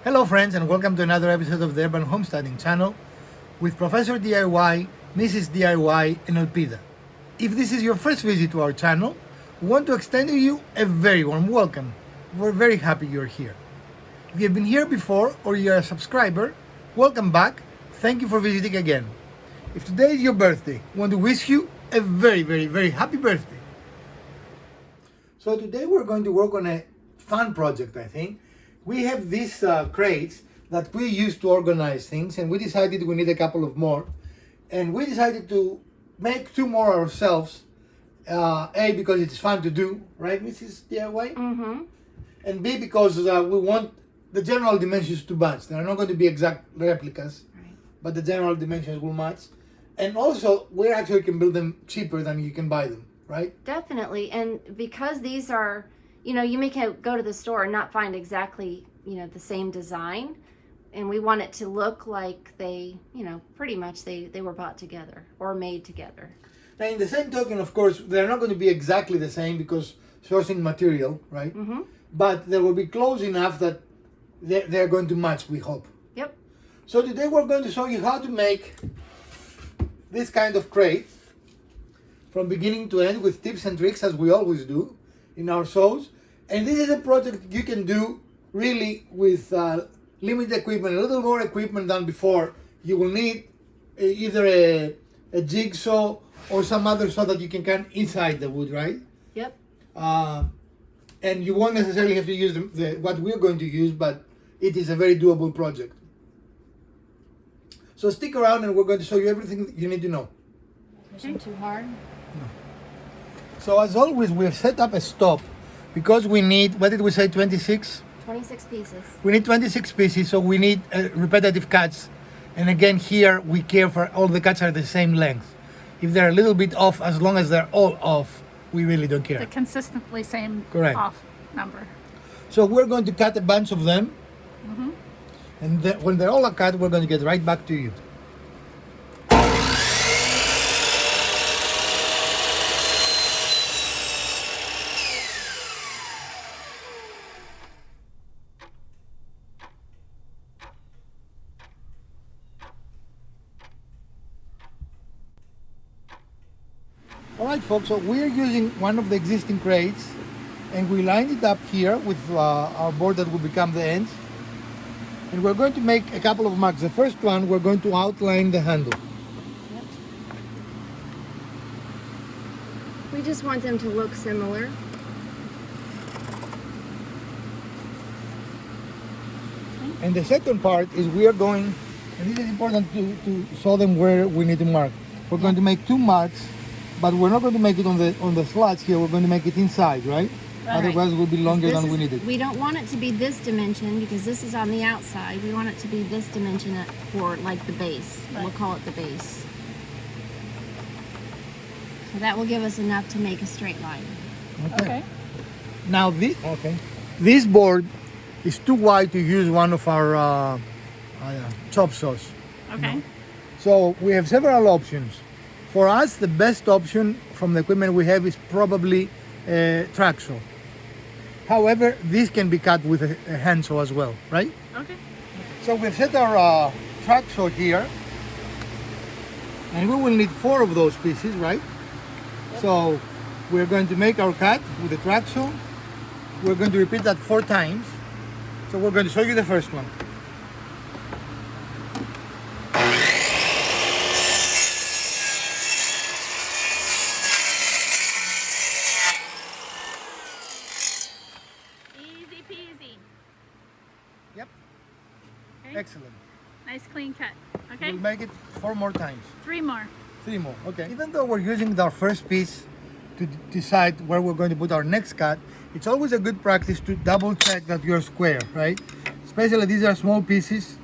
Hello friends and welcome to another episode of the Urban Homesteading channel with Professor DIY, Mrs. DIY and Elpida. If this is your first visit to our channel, we want to extend to you a very warm welcome. We're very happy you're here. If you've been here before or you're a subscriber, welcome back. Thank you for visiting again. If today is your birthday, we want to wish you a very happy birthday. So today we're going to work on a fun project, I think. We have these crates that we use to organize things, and we decided we need a couple of more. And we decided to make two more ourselves. A, because it's fun to do, right, Mrs. DIY? Mm-hmm. And B, because we want the general dimensions to match. They're not going to be exact replicas, Right. but the general dimensions will match. And also, we actually can build them cheaper than you can buy them, right? Definitely. And because these are, you may go to the store and not find exactly, the same design. And we want it to look like they, pretty much they were bought together or made together. Now, in the same token, of course, they're not going to be exactly the same because sourcing material, right? Mm-hmm. But they will be close enough that they're going to match, we hope. Yep. So today we're going to show you how to make this kind of crate from beginning to end with tips and tricks, as we always do in our shows. And this is a project you can do really with limited equipment, a little more equipment than before. You will need either a jigsaw or some other saw that you can cut inside the wood, right? Yep. And you won't necessarily have to use what we're going to use, but it is a very doable project. So stick around and we're going to show you everything you need to know. Pushing too hard. So as always, we have set up a stop because we need, what did we say, 26? 26 pieces. We need 26 pieces, so we need repetitive cuts. And again, here we care for all the cuts are the same length. If they're a little bit off, as long as they're all off, we really don't care. The consistently same Correct. off number. So we're going to cut a bunch of them. And when they're all cut, we're going to get right back to you. Alright folks, so we're using one of the existing crates and we lined it up here with our board that will become the ends. And we're going to make a couple of marks. The first one, we're going to outline the handle. Yep. We just want them to look similar. And the second part is we are going, and this is important to show them where we need to mark. We're going to make two marks, but we're not going to make it on the slots here. We're going to make it inside, right? Otherwise it will be longer than we need it. We don't want it to be this dimension because this is on the outside. We want it to be this dimension for like the base. Right. We'll call it the base. So that will give us enough to make a straight line. Okay. Now this board is too wide to use one of our chop saws. Okay. So we have several options. For us, the best option from the equipment we have is probably a track saw. However, this can be cut with a hand saw as well, right? Okay. So we've set our track saw here, and we will need 4 of those pieces, right? Yep. So we're going to make our cut with the track saw. We're going to repeat that 4 times. So we're going to show you the first one. Easy peasy. Yep. Okay. Excellent. Nice clean cut. Okay. We'll make it 4 more times. 3 more. 3 more, okay. Even though we're using our first piece to decide where we're going to put our next cut, it's always a good practice to double check that you're square, right? Especially these are small pieces.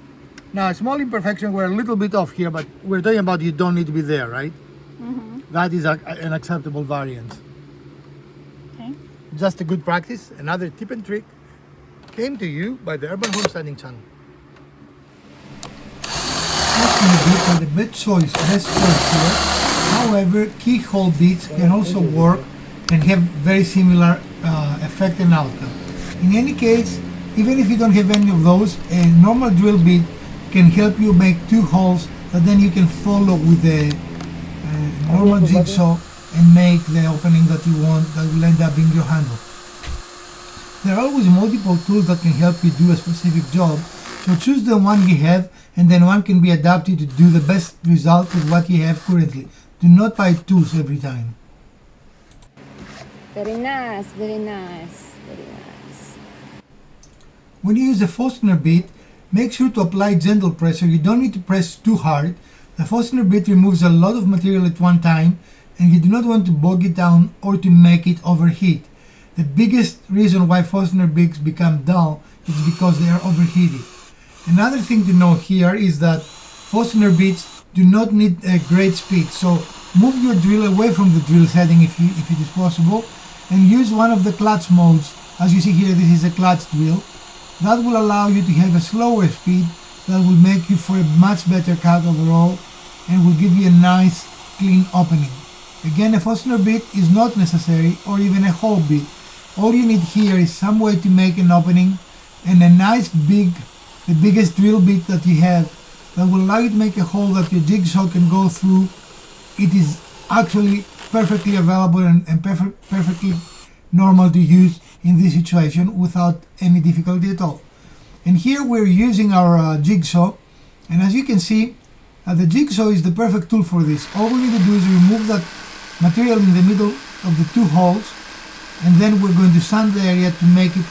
Now, a small imperfection, we're a little bit off here, but we're talking about you don't need to be there, right? Mm-hmm. That is an acceptable variance. Okay. Just a good practice. Another tip and trick came to you by the Urban Homesteading channel. Bits are the best choice here. However, keyhole bits can also work and have very similar effect and outcome. In any case, Even if you don't have any of those, a normal drill bit can help you make 2 holes that then you can follow with a normal jigsaw and make the opening that you want that will end up being your handle. There are always multiple tools that can help you do a specific job, so choose the one you have and then one can be adapted to do the best result with what you have currently. Do not buy tools every time. Very nice, very nice, very nice. When you use the Forstner bit, make sure to apply gentle pressure. You don't need to press too hard. The Forstner bit removes a lot of material at one time and you do not want to bog it down or to make it overheat. The biggest reason why Forstner bits become dull is because they are overheated. Another thing to know here is that Forstner bits do not need a great speed, so move your drill away from the drill setting if it is possible and use one of the clutch modes. As you see here, this is a clutch drill. That will allow you to have a slower speed that will make you for a much better cut overall and will give you a nice clean opening. Again, a Forstner bit is not necessary, or even a hole bit. All you need here is some way to make an opening and a nice the biggest drill bit that you have that will allow you to make a hole that your jigsaw can go through. It is actually perfectly available and perfectly normal to use in this situation without any difficulty at all. And here we're using our jigsaw, and as you can see, the jigsaw is the perfect tool for this. All we need to do is remove that material in the middle of the 2 holes, and then we're going to sand the area to make it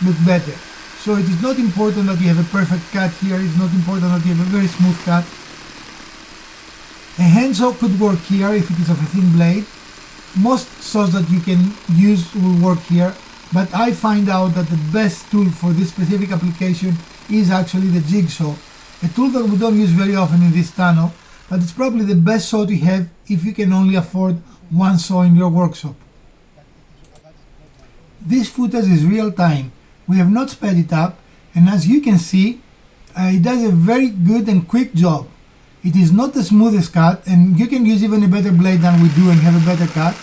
look better. So it is not important that you have a perfect cut here. It's not important that you have a very smooth cut. A handsaw could work here if it is of a thin blade. Most saws that you can use will work here, but I find out that the best tool for this specific application is actually the jigsaw, a tool that we don't use very often in this tunnel, but it's probably the best saw to have if you can only afford one saw in your workshop. This footage is real time. We have not sped it up, and as you can see, it does a very good and quick job. It is not the smoothest cut, and you can use even a better blade than we do and have a better cut,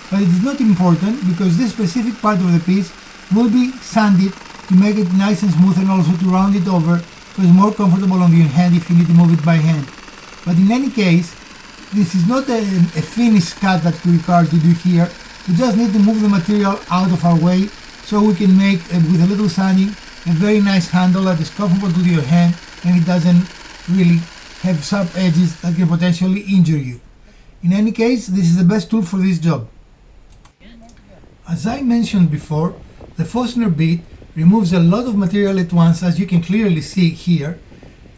but it is not important because this specific part of the piece will be sanded to make it nice and smooth and also to round it over so it's more comfortable on your hand if you need to move it by hand. But in any case, this is not a finished cut that we require to do here. We just need to move the material out of our way so we can make, with a little sanding, a very nice handle that is comfortable to your hand and it doesn't really have sharp edges that can potentially injure you. In any case, this is the best tool for this job. As I mentioned before, the Forstner bit removes a lot of material at once, as you can clearly see here,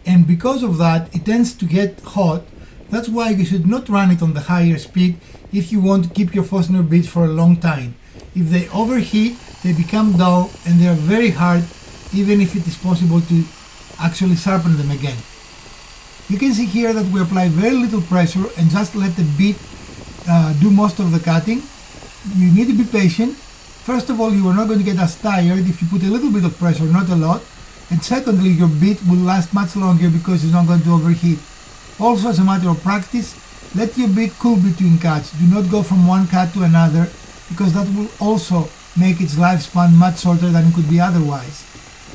and because of that it tends to get hot. That's why you should not run it on the higher speed if you want to keep your Forstner bits for a long time. If they overheat, they become dull and they are very hard, even if it is possible to actually sharpen them again. You can see here that we apply very little pressure and just let the bit do most of the cutting. You need to be patient. First of all, you are not going to get as tired if you put a little bit of pressure, not a lot. And secondly, your bit will last much longer because it's not going to overheat. Also, as a matter of practice, let your bit cool between cuts. Do not go from one cut to another because that will also make its lifespan much shorter than it could be otherwise.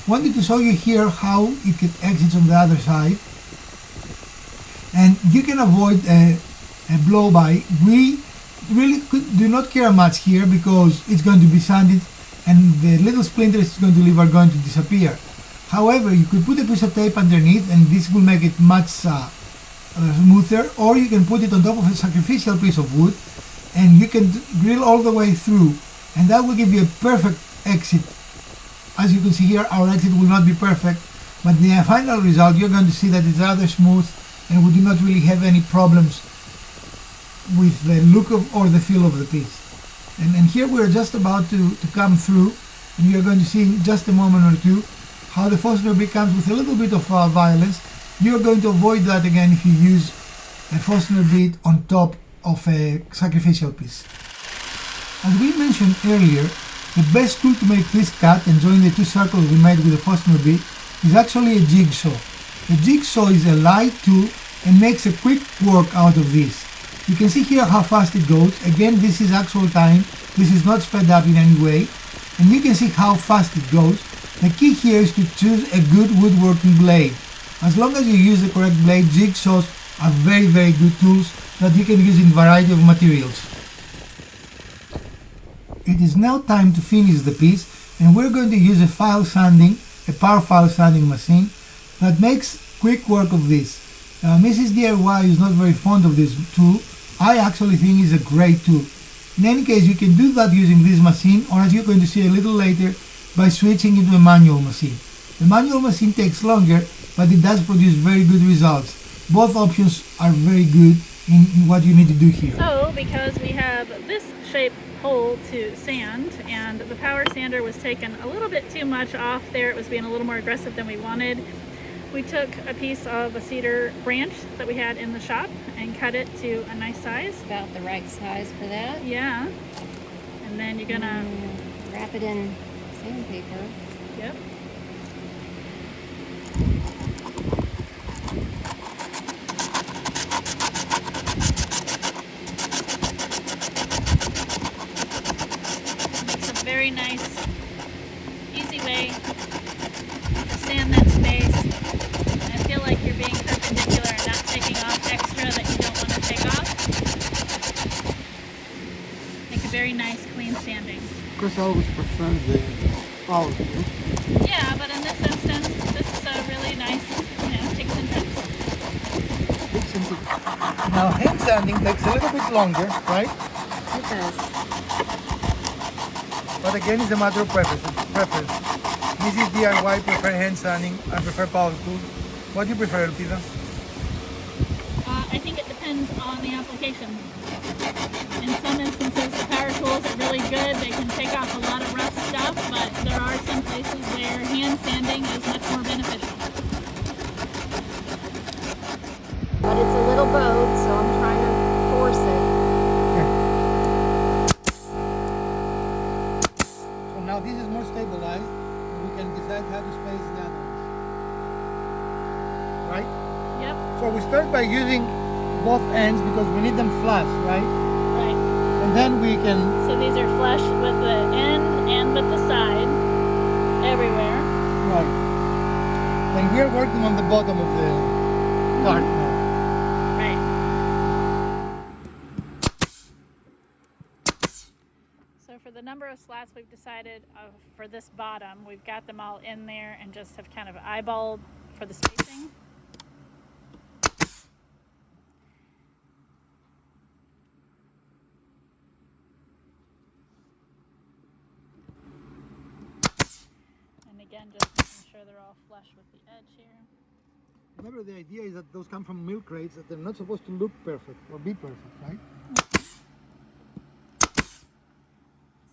Wanted to show you here how it can exit on the other side. And you can avoid a blow-by. We really do not care much here because it's going to be sanded and the little splinters it's going to leave are going to disappear. However, you could put a piece of tape underneath and this will make it much smoother, or you can put it on top of a sacrificial piece of wood and you can drill all the way through and that will give you a perfect exit. As you can see here, our exit will not be perfect, but the final result you're going to see that it's rather smooth and we do not really have any problems with the look of or the feel of the piece. And here we're just about to come through and you're going to see in just a moment or two how the Forstner bit comes with a little bit of violence. You're going to avoid that again if you use a Forstner bit on top of a sacrificial piece. As we mentioned earlier, the best tool to make this cut and join the 2 circles we made with the Forstner bit is actually a jigsaw. The jigsaw is a light tool and makes a quick work out of this. You can see here how fast it goes. Again, this is actual time. This is not sped up in any way. And you can see how fast it goes. The key here is to choose a good woodworking blade. As long as you use the correct blade, jigsaws are very, very good tools that you can use in a variety of materials. It is now time to finish the piece, and we're going to use a power file sanding machine that makes quick work of this. Mrs. DIY is not very fond of this tool. I actually think it's a great tool. In any case, you can do that using this machine, or as you're going to see a little later, by switching into a manual machine. The manual machine takes longer, but it does produce very good results. Both options are very good in what you need to do here. So, because we have this shape hole to sand, and the power sander was taking a little bit too much off there, it was being a little more aggressive than we wanted. We took a piece of a cedar branch that we had in the shop and cut it to a nice size. About the right size for that. Yeah. And then you're gonna Wrap it in sandpaper. Yep. It's a very nice, easy way to sand that space. I feel like you're being perpendicular and not taking off extra that you don't want to take off. Make a very nice, clean sanding. Of course, I always prefer the power tool. Yeah, but in this instance, this is a really nice, tips and tips. Now, hand sanding takes a little bit longer, right? It does. But again, it's a matter of preference. Mrs. DIY prefer hand sanding, I prefer power tools. What do you prefer, Elpida? I think it depends on the application. In some instances, the power tools are really good. They can take off a lot of rough stuff, but there are some places where hand sanding is much more beneficial. But it's a little bowed, so I'm trying to force it. So now this is more stabilized, and we can decide how to space the others. Right? Yep, So we start by using both ends because we need them flush, right? right. And then we can, So these are flush with the end and with the side, everywhere. right. And we are working on the bottom of the cart now. Right. So for the number of slats we've decided for this bottom, we've got them all in there and just have kind of eyeballed for the spacing. And again, just making sure they're all flush with the edge here. Remember, the idea is that those come from milk crates, that they're not supposed to look perfect or be perfect, right?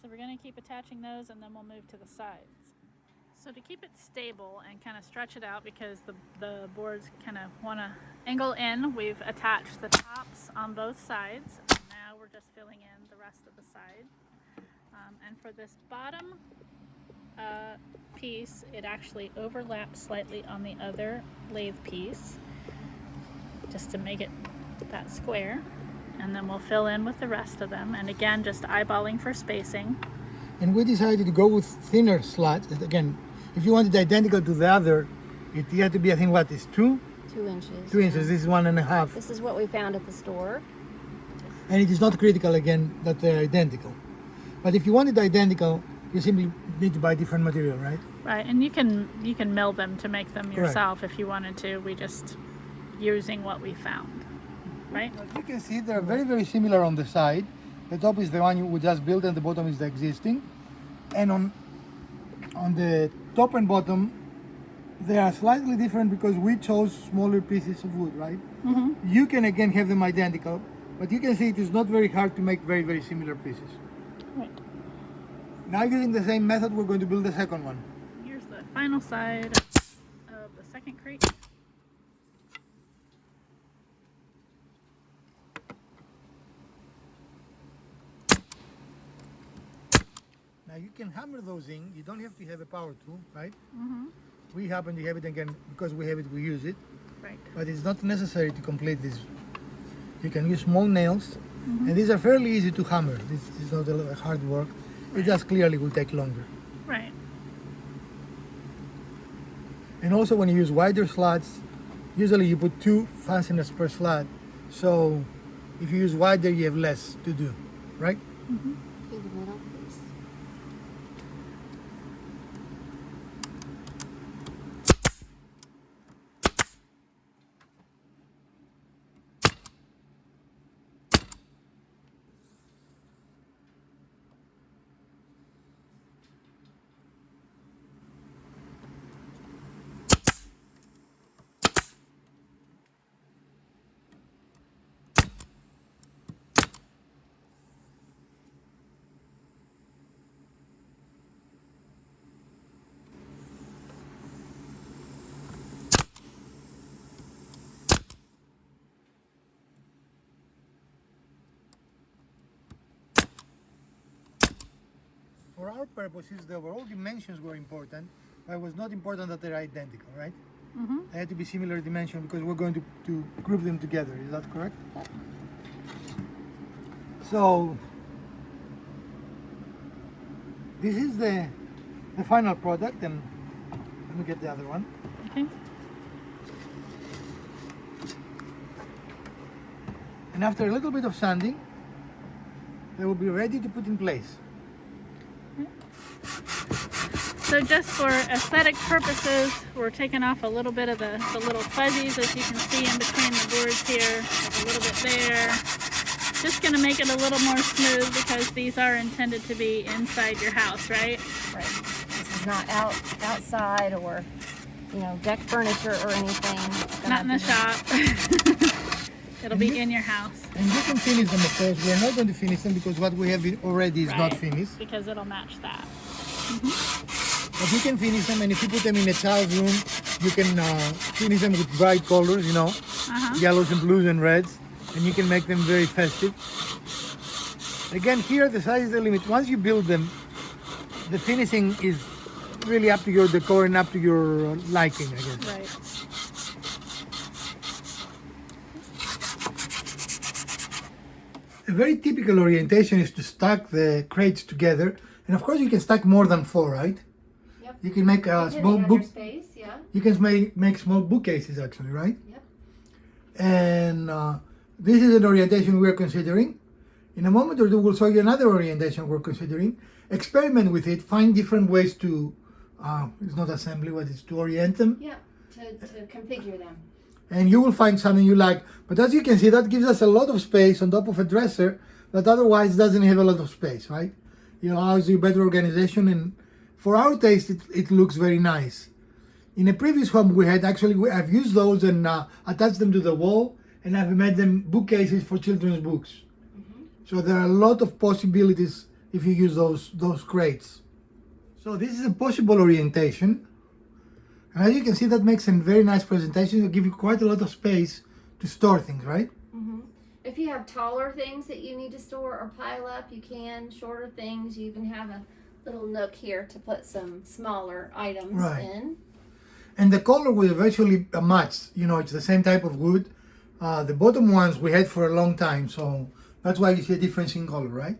So we're going to keep attaching those and then we'll move to the sides. So to keep it stable and kind of stretch it out, because the boards kind of want to angle in, we've attached the tops on both sides. And now we're just filling in the rest of the side. And for this bottom piece, it actually overlaps slightly on the other lathe piece, just to make it that square. And then we'll fill in with the rest of them. And again, just eyeballing for spacing. And we decided to go with thinner slats. And again, if you want it identical to the other, it had to be, I think, what is 2? 2 inches. 2 inches. This is 1.5. This is what we found at the store. And it is not critical, again, that they're identical. But if you want it identical, you simply need to buy different material, right? Right, and you can mill them to make them yourself if you wanted to. We just using what we found, right? As you can see, they're very, very similar on the side. The top is the one you would just build, and the bottom is the existing. And on the top and bottom, they are slightly different because we chose smaller pieces of wood, right? Mm-hmm. You can again have them identical, but you can see it is not very hard to make very, very similar pieces. Right. Now, using the same method, we're going to build the second one. Here's the final side of the second crate. Now you can hammer those in. You don't have to have a power tool, right? Mm-hmm. We happen to have it again because we have it. We use it, Right. but it's not necessary to complete this. You can use small nails, Mm-hmm. and these are fairly easy to hammer. This is not a lot of hard work. It just clearly will take longer. Right. And also when you use wider slots, usually you put 2 fasteners per slot. So if you use wider, you have less to do, right? Through the middle, please. For our purposes, the overall dimensions were important, but it was not important that they're identical, right? They had to be similar dimension because we're going to group them together. Is that correct? So this is the final product, and let me get the other one. Okay. And after a little bit of sanding, they will be ready to put in place. So just for aesthetic purposes, we're taking off a little bit of the little fuzzies, as you can see in between the boards here, like a little bit there. Just gonna make it a little more smooth because these are intended to be inside your house, right? Right. This is not outside or, you know, deck furniture or anything. It's Not in the gonna shop. It'll be in your house. And you can finish them, of course. We're not going to finish them because what we have already is not Right. finished. Because it'll match that. But you can finish them, and if you put them in a child's room, you can finish them with bright colors, you know, yellows and blues and reds, and you can make them very festive. Again, here the size is the limit. Once you build them, the finishing is really up to your decor and up to your liking, I guess. Right. A very typical orientation is to stack the crates together, and of course you can stack more than 4, right? Yep. You can make a small Depending on book. your space, yeah. You can make small bookcases actually, right? Yep. And this is an orientation we're considering. In a moment or two, we'll show you another orientation we're considering. Experiment with it, find different ways to, it's not assembly, but it's to orient them. Yeah. To configure them. And you will find something you like. But as you can see, that gives us a lot of space on top of a dresser that otherwise doesn't have a lot of space, right? It allows you better organization, and for our taste, it looks very nice. In a previous home we had, I've used those and attached them to the wall, and I've made them bookcases for children's books. So there are a lot of possibilities if you use those crates. So this is a possible orientation. And as you can see, that makes a very nice presentation. It'll give you quite a lot of space to store things, right? If you have taller things that you need to store or pile up, you can. Shorter things, you even have a little nook here to put some smaller items Right. in. And the color will eventually match. You know, it's the same type of wood. The bottom ones we had for a long time, so that's why you see a difference in color, right?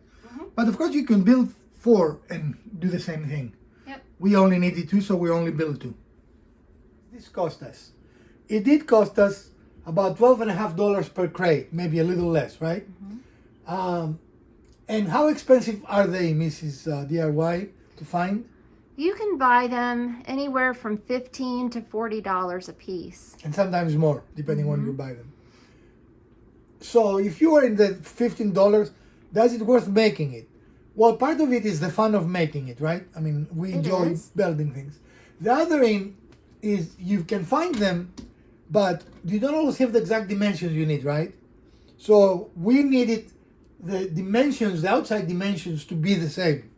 But of course you can build 4 and do the same thing. Yep. We only needed 2, so we only built 2. This cost us. It did cost us about $12.50 per crate, maybe a little less, right? And how expensive are they, Mrs. DIY, to find? You can buy them anywhere from $15 to $40 a piece. And sometimes more, depending on you buy them. So if you are in the $15, does it worth making it? Well, part of it is the fun of making it, right? I mean, we enjoy is. building things. The other end is you can find them, but you don't always have the exact dimensions you need, right? So we needed the dimensions, the outside dimensions, to be the same.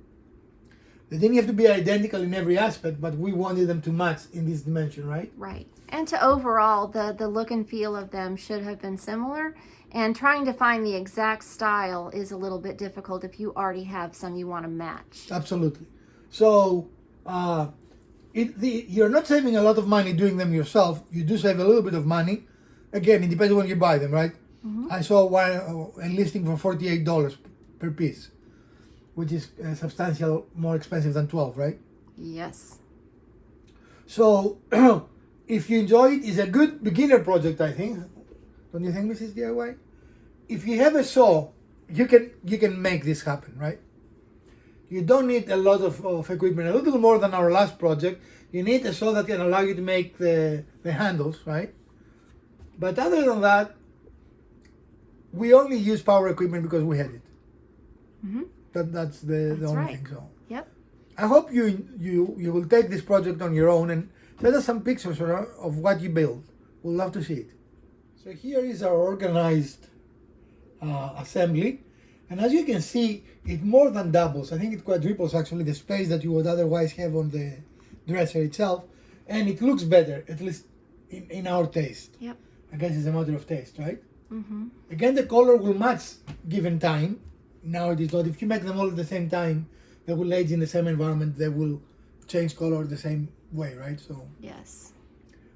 They didn't have to be identical in every aspect, but we wanted them to match in this dimension, right? Right. And to overall, the look and feel of them should have been similar. And trying to find the exact style is a little bit difficult if you already have some you want to match. Absolutely. So you're not saving a lot of money doing them yourself. You do save a little bit of money. Again, it depends when you buy them, right? I saw one listing for $48 per piece, which is substantial more expensive than 12, right? Yes. So If you enjoy it, it's a good beginner project, I think. Don't you think, Mrs. DIY? If you have a saw, you can make this happen, right? You don't need a lot of equipment, a little more than our last project. You need a saw that can allow you to make the handles, right? But other than that, we only use power equipment because we had it. Mm-hmm. That's the only right. thing. So Yep. I hope you will take this project on your own and send us some pictures of what you build. We'd love to see it. So here is our organized assembly. And as you can see, it more than doubles. I think it quadruples actually the space that you would otherwise have on the dresser itself. And it looks better, at least in our taste. Yep. I guess it's a matter of taste, right? Mm-hmm. Again, the color will match given time. Now it is not. If you make them all at the same time, they will age in the same environment. They will change color the same way, right? So. Yes.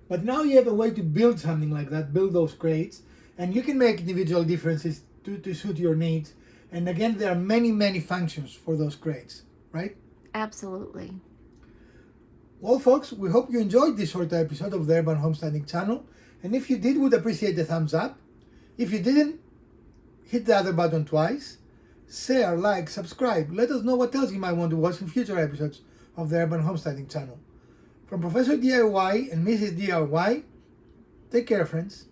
But now you have a way to build something like that, build those crates, and you can make individual differences to suit your needs. And again, there are many functions for those crates, right? Absolutely. Well, folks, we hope you enjoyed this short episode of the Urban Homesteading channel. And if you did, we'd appreciate a thumbs up. If you didn't, hit the other button twice. Share, like, subscribe. Let us know what else you might want to watch in future episodes of the Urban Homesteading channel. From Professor DIY and Mrs. DIY, take care, friends.